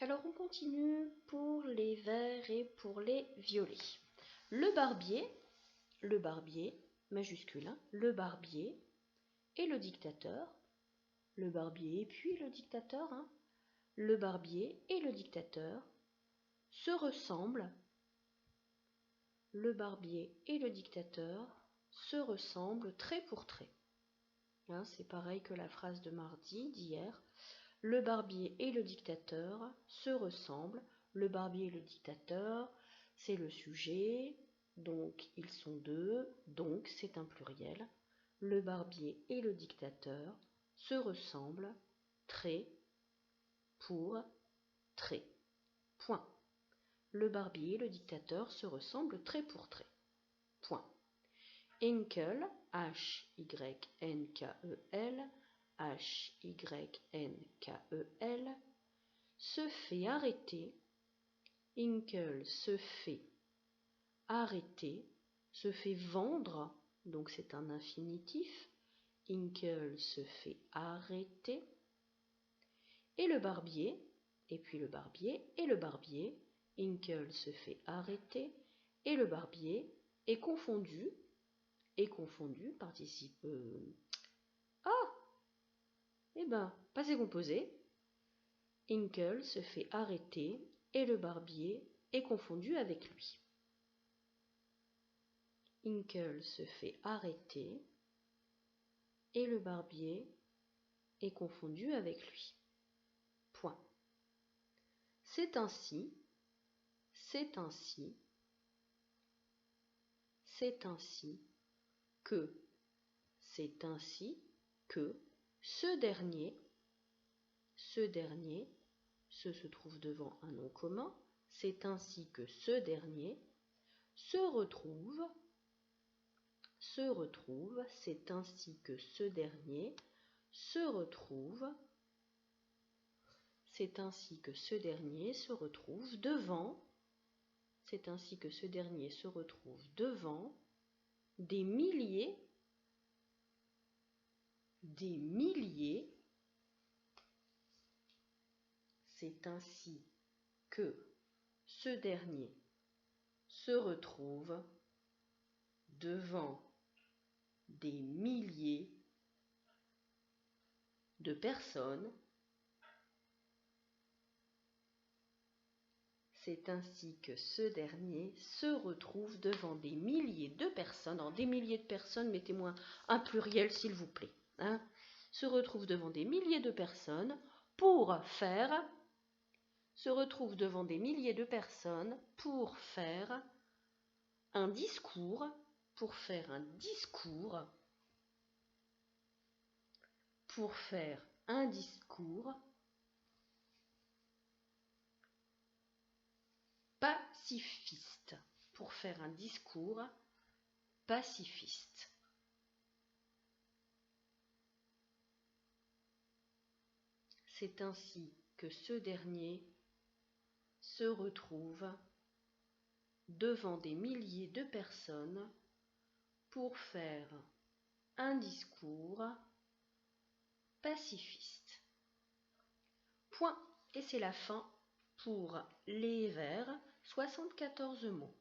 Alors on continue pour les verts et pour les violets. Le barbier, majuscule, hein, le barbier et le dictateur, le barbier et puis le dictateur, hein, le barbier et le dictateur se ressemblent. Le barbier et le dictateur se ressemblent trait pour trait. Hein, c'est pareil que la phrase de mardi, d'hier. Le barbier et le dictateur se ressemblent. Le barbier et le dictateur, c'est le sujet, donc ils sont deux, donc c'est un pluriel. Le barbier et le dictateur se ressemblent trait pour trait. Point. Le barbier et le dictateur se ressemblent trait pour trait. Point. Henkel, H-Y-N-K-E-L, H-Y-N-K-E-L, se fait arrêter. Henkel se fait arrêter, se fait vendre, donc c'est un infinitif. Henkel se fait arrêter. Et le barbier, et puis le barbier, et le barbier. Henkel se fait arrêter, et le barbier est confondu, participe... passé composé. Henkel se fait arrêter, et le barbier est confondu avec lui. Henkel se fait arrêter, et le barbier est confondu avec lui. Point. C'est ainsi que ce dernier, ce se trouve devant un nom commun, c'est ainsi que ce dernier se retrouve, c'est ainsi que ce dernier se retrouve, c'est ainsi que ce dernier se retrouve devant, c'est ainsi que ce dernier se retrouve devant des milliers, c'est ainsi que ce dernier se retrouve devant des milliers de personnes. C'est ainsi que ce dernier se retrouve devant des milliers de personnes. En des milliers de personnes, mettez-moi un pluriel s'il vous plaît. Hein, se retrouve devant des milliers de personnes pour faire un discours, pacifiste, C'est ainsi que ce dernier se retrouve devant des milliers de personnes pour faire un discours pacifiste. Point. Et c'est la fin pour les vers, 74 mots.